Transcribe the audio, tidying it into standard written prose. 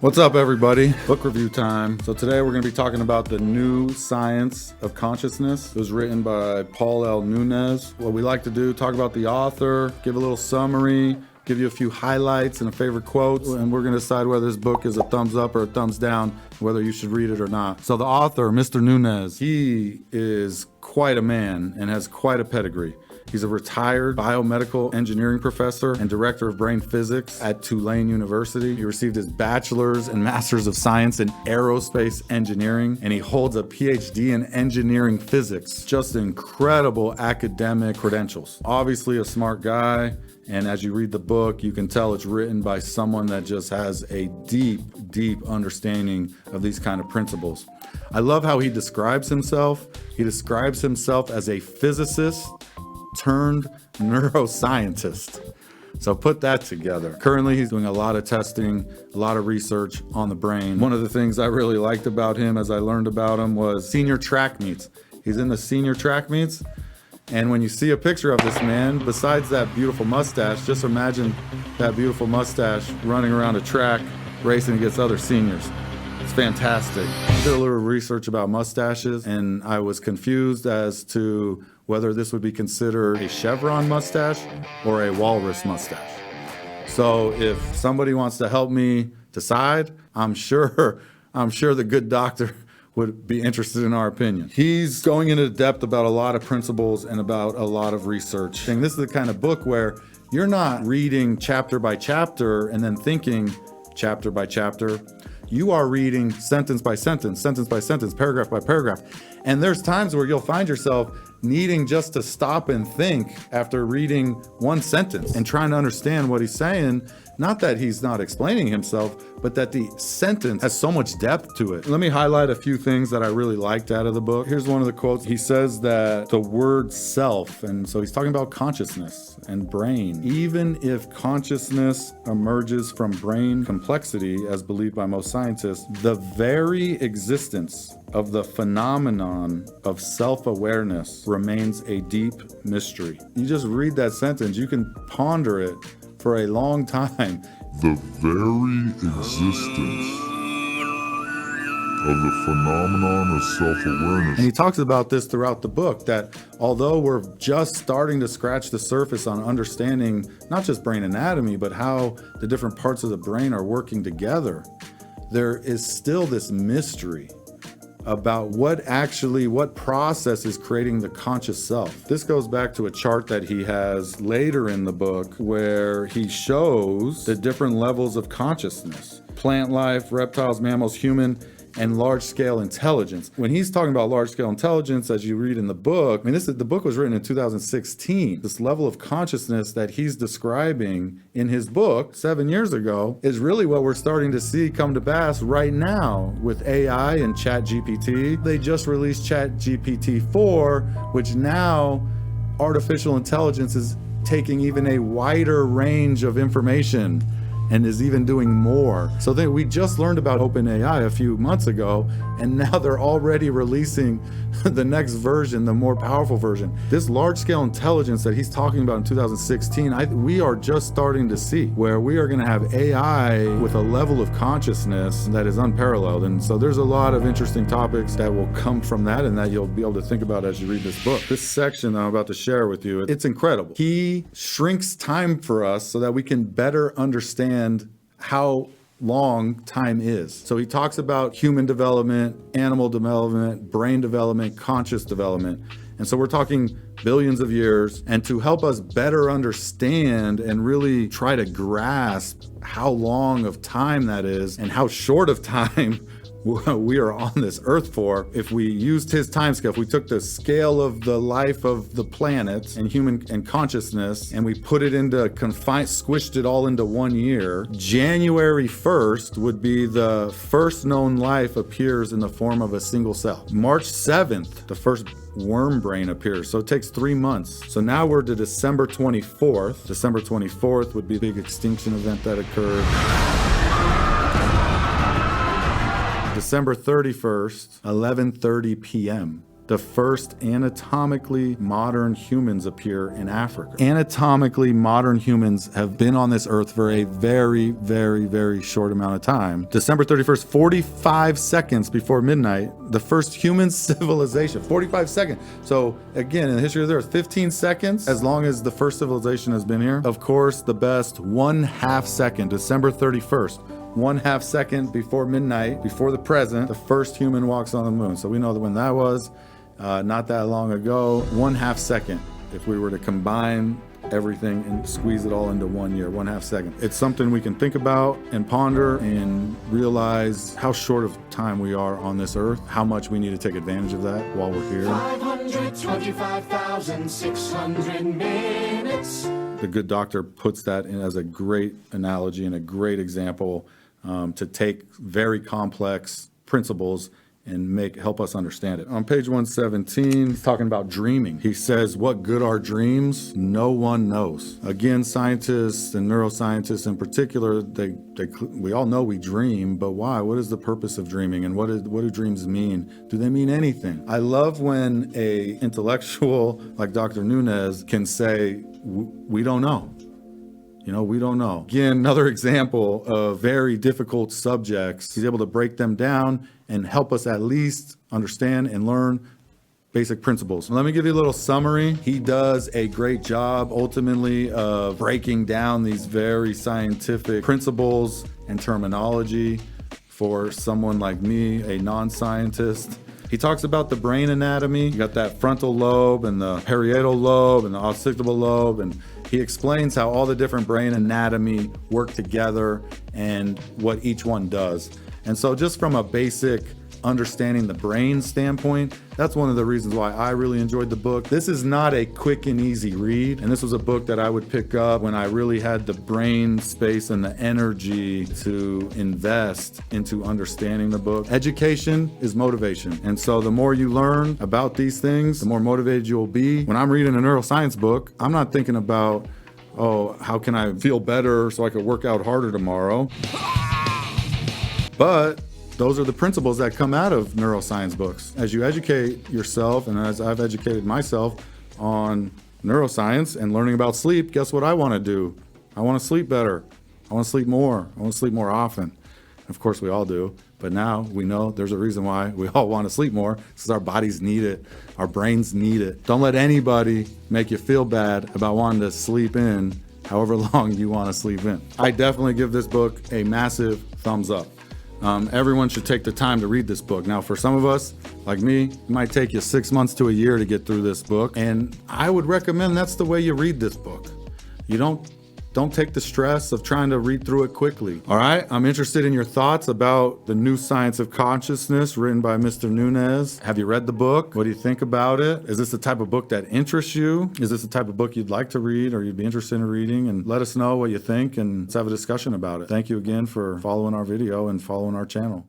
What's up, everybody? Book review time. So today we're going to be talking about The New Science of Consciousness. It was written by Paul L. Nunez. What we like to do, talk about the author, give a little summary, give you a few highlights and a favorite quotes, and we're going to decide whether this book is a thumbs up or a thumbs down, whether you should read it or not. So the author, Mr. Nunez, he is quite a man and has quite a pedigree. He's a retired biomedical engineering professor and director of brain physics at Tulane University. He received his bachelor's and master's of science in aerospace engineering, and he holds a PhD in engineering physics. Just incredible academic credentials. Obviously a smart guy, and as you read the book, you can tell it's written by someone that just has a deep, deep understanding of these kind of principles. I love how he describes himself. He describes himself as a physicist turned neuroscientist. So put that together. Currently, he's doing a lot of testing, a lot of research on the brain. One of the things I really liked about him as I learned about him was senior track meets. He's in the senior track meets. And when you see a picture of this man, besides that beautiful mustache, just imagine that beautiful mustache running around a track, racing against other seniors. It's fantastic. I did a little research about mustaches, and I was confused as to whether this would be considered a chevron mustache or a walrus mustache. So if somebody wants to help me decide, I'm sure the good doctor would be interested in our opinion. He's going into depth about a lot of principles and about a lot of research. And this is the kind of book where you're not reading chapter by chapter and then thinking chapter by chapter. You are reading sentence by sentence, paragraph by paragraph. And there's times where you'll find yourself needing just to stop and think after reading one sentence and trying to understand what he's saying. Not that he's not explaining himself, but that the sentence has so much depth to it. Let me highlight a few things that I really liked out of the book. Here's one of the quotes. He says that the word self, and so he's talking about consciousness and brain. Even if consciousness emerges from brain complexity, as believed by most scientists, the very existence of the phenomenon of self-awareness remains a deep mystery. You just read that sentence, you can ponder it for a long time. The very existence of the phenomenon of self-awareness. And he talks about this throughout the book, that although we're just starting to scratch the surface on understanding not just brain anatomy, but how the different parts of the brain are working together, there is still this mystery about what process is creating the conscious self. This goes back to a chart that he has later in the book where he shows the different levels of consciousness: plant life, reptiles, mammals, human, and large-scale intelligence. When he's talking about large-scale intelligence, as you read in the book, the book was written in 2016. This level of consciousness that he's describing in his book 7 years ago is really what we're starting to see come to pass right now with AI and ChatGPT. They just released ChatGPT 4, which now artificial intelligence is taking even a wider range of information and is even doing more. So we just learned about OpenAI a few months ago, and now they're already releasing the next version, the more powerful version. This large-scale intelligence that he's talking about in 2016, we are just starting to see where we are gonna have AI with a level of consciousness that is unparalleled. And so there's a lot of interesting topics that will come from that and that you'll be able to think about as you read this book. This section that I'm about to share with you, it's incredible. He shrinks time for us so that we can better understand how long time is. So he talks about human development, animal development, brain development, conscious development. And so we're talking billions of years. And to help us better understand and really try to grasp how long of time that is and how short of time we are on this earth for, if we used his time scale, if we took the scale of the life of the planet and human and consciousness and we put it into squished it all into 1 year, January 1st would be the first known life appears in the form of a single cell. March 7th, the first worm brain appears. So it takes 3 months. So now we're to December 24th. December 24th would be the big extinction event that occurred. December 31st, 11:30 p.m. the first anatomically modern humans appear in Africa. Anatomically modern humans have been on this earth for a very, very, very short amount of time. December 31st, 45 seconds before midnight, the first human civilization, 45 seconds. So again, in the history of the earth, 15 seconds, as long as the first civilization has been here. Of course, the best 1/2 second, December 31st, 1/2 second before midnight, before the present, the first human walks on the moon. So we know that when that was, not that long ago, 1/2 second, if we were to combine everything and squeeze it all into 1 year, 1/2 second. It's something we can think about and ponder and realize how short of time we are on this earth, how much we need to take advantage of that while we're here. 525,600 minutes. The Good Doctor puts that in as a great analogy and a great example to take very complex principles and help us understand it. On page 117, he's talking about dreaming. He says, what good are dreams? No one knows. Again, scientists and neuroscientists in particular, we all know we dream, but why? What is the purpose of dreaming, and what do dreams mean? Do they mean anything? I love when a intellectual like Dr. Nunez can say, we don't know. You know, we don't know. Again, another example of very difficult subjects. He's able to break them down and help us at least understand and learn basic principles. Let me give you a little summary. He does a great job ultimately of breaking down these very scientific principles and terminology for someone like me, a non-scientist. He talks about the brain anatomy. You got that frontal lobe and the parietal lobe and the occipital lobe, and he explains how all the different brain anatomy work together and what each one does. And so just from a basic understanding the brain standpoint, that's one of the reasons why I really enjoyed the book. This is not a quick and easy read, and this was a book that I would pick up when I really had the brain space and the energy to invest into understanding the book. Education is motivation, and so the more you learn about these things, the more motivated you'll be. When I'm reading a neuroscience book, I'm not thinking about, oh, how can I feel better so I could work out harder tomorrow? But those are the principles that come out of neuroscience books. As you educate yourself, and as I've educated myself on neuroscience and learning about sleep, guess what I want to do? I want to sleep better. I want to sleep more. I want to sleep more often. Of course, we all do. But now we know there's a reason why we all want to sleep more. Because our bodies need it. Our brains need it. Don't let anybody make you feel bad about wanting to sleep in however long you want to sleep in. I definitely give this book a massive thumbs up. Everyone should take the time to read this book. Now, for some of us, like me, it might take you 6 months to a year to get through this book. And I would recommend that's the way you read this book. You don't take the stress of trying to read through it quickly. All right, I'm interested in your thoughts about the New Science of Consciousness written by Mr. Nunez. Have you read the book? What do you think about it? Is this the type of book that interests you? Is this the type of book you'd like to read or you'd be interested in reading? And let us know what you think and let's have a discussion about it. Thank you again for following our video and following our channel.